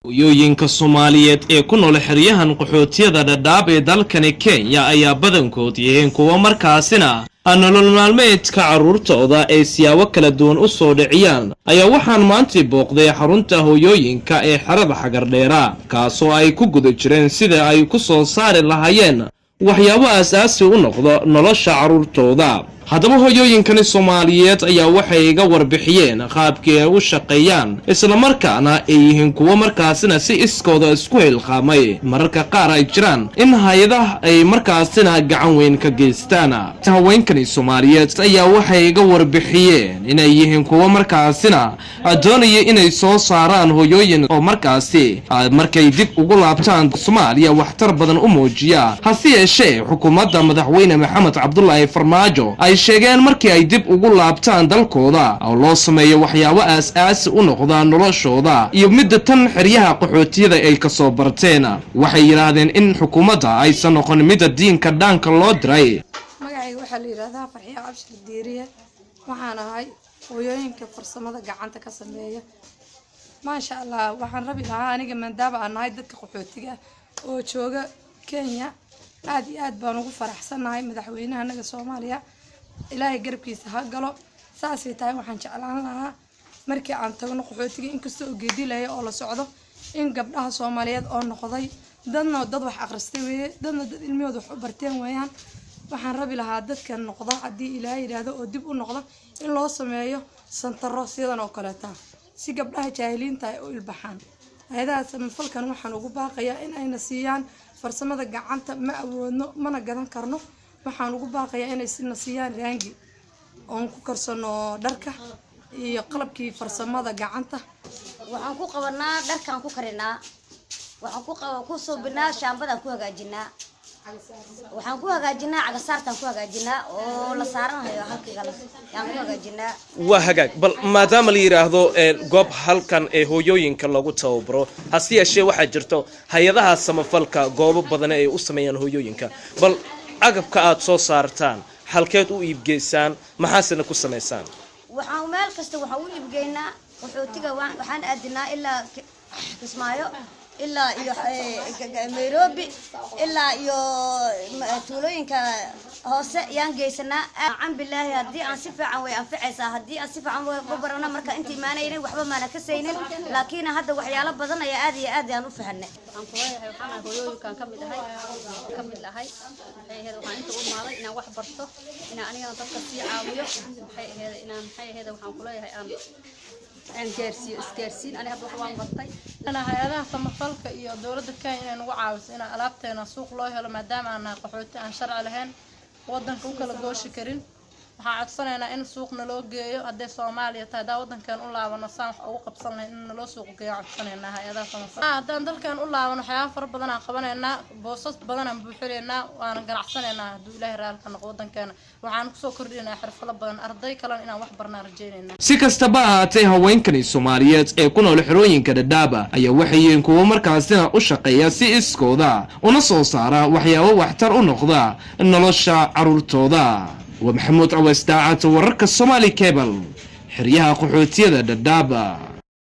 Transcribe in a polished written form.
Hooyooyinka Soomaaliyeed ee ku nool xeryahan qaxootiyada Dadaab ee dalkani Kenya ayaa badankood yihiin kuwa markaasina nolol maalmeedka carruurtooda ay siyaabo kala duwan u soo dhiciyaan ayaa waxaan maanta booqday xarunta hooyooyinka ee xerada Xagardheera kaasoo ay ku guda jireen sida ay ku soo saari lahaayeen waxyaabo aasaasi u noqdo nolosha carruurtooda. haddaba hooyooyinkani Soomaaliyeed ayaa waxay iga warbixiyeen qaabkii ay u shaqeeyaan isla markaana ay yihiin kuwa markaasina si iskooda isku hilqaamay mararka qaar ay jiraan in hay'adaha ay markaasina gacan weyn ka geystaan. haweenkani Soomaaliyeed ayaa waxay iga warbixiyeen inay yihiin kuwa markaasina doonaya inay soo saaraan hooyooyin oo markaasi markay dib ugu laabtaan Soomaaliya waxtar badan u muujiya. hase yeeshee xukuumadda madaxweyne Maxamed Cabdullaahi Farmaajo ay sheegeen markii ay dib ugu laabtaan dalkooda oo loo sameeyo waxyaabo aasaasi u noqda noloshooda iyo midda tan xeryaha qaxootiyada ay ka soo barteen. waxay yiraahdeen in xukuumadda aysan noqon midda diinka dhaanka loo diray. magacayga waxaa la yiraahdaa Farxiyo Cabshir Diiriye waxaan ahay hooyooyinka farsamada gacanta ka sameeya. maasha Allah waxaan rabi lahaa aniga maadaama aan nahay dadka qaxootiga oo jooga Kenya aad iyo aad baan ugu faraxsanahay madaxweynaha naga Soomaaliya ilaahay garabkiisa ha galo. saasay tahay waxaan jeclaan lahaa markii aan tagno qaxootiga inkastoo geedilaya oo la socdo in gabdhaha Soomaaliyeed oo noqday dadna dad wax akhristay weeye dadna dad ilmiyooda wax u barteen weeyaan. waxaan rabi lahaa dadkan noqdo haddii ilaahay yiraahdo oo dib u noqdo in loo sameeyo santaro sidan oo kaleeta si gabdhaha jaahiliinta ay u ilbaxaan. hay'adahaas falkan waxaan ugu baaqayaa in ayna siiyaan farsamada gacanta ma awoodno mana gadan karno. waxaan ugu baaqayaa inay sina siiyaan raangi oon ku karsano dharka iyo qalabkii farsamada gacanta. waxaan ku qabanaa dharkaan ku karinaa waxaan ku suubinaa shaambadaan ku hagaajinaa waxaan ku hagaajinaa cagasaartaan ku hagaajinaa oo la saaranayo halkiga yaan ku hagaajinaa. waa hagaag bal maadaama la yiraahdo goob halkan ee hooyooyinka lagu tababaro hase yeeshee waxaa jirto hay'adaha samafalka goobo badan ay u sameeyaan hooyooyinka bal agabka aad soo saartaan halkeed u iibgeysaan maxaasina ku sameysaan? waxaan meel kasta waxaan u iibgeynaa qaxootiga waxaan aadinaa ilaa Kismaayo ilaa iyo Nairobi ilaa iyo tuulooyinka hoose yaan geysanaa. aan bilaahi haddii aan si fiican way anficaysaa haddii aan si fiican u barana marka intii maanaynin waxba maana ka saynin laakiin hadda waxyaalo badan ayaa aad iyo aad aan u fahanay. waxaan ku leeyahay waxaan hooyooyinkan ka mid ahay waxay waxaan inta u maaday inaan wax barto inaan aniga dadka si caawiyo waxaan ku leeyahay aan gaarsiin aniga hadda wax waan bartay. hay'adaha samafalka iyo dawladda Kenya inay nagu caawiso in alaabteena suuq loo helo maadaama aan qaxooti aan sharci lahayn wadanka u kala gooshi karin. waxaan codsanaynaa in suuqna loo geeyo haddii Soomaaliya tahay daa wadankan u laabano saan wax ugu qabsan lahayn in loo suuq geeyo codsanaynaa hay'adaha samafalka. haddaan dalkan u laabano waxyaabo fara badan aan qabanaynaa boosas badan aan buuxinaynaa waana ganacsanaynaa hadduu Ilaahay raali ka noqdo wadankeena waxaan ku soo kordhinaynaa xirfado badan arday kale inaan wax barnaa rajaynaynaa. si kastaba ahaatee haweenkani Soomaaliyeed ee ku nool xerooyinka Dadaab ayaa waxay yihiin kuwa markaasina u shaqeeya si iskooda una soo saara waxyaabo waxtar u noqda nolosha carruurtooda. ومحمود عويس داعات ورك الصومالي كيبل حريها قحوتية ددابة.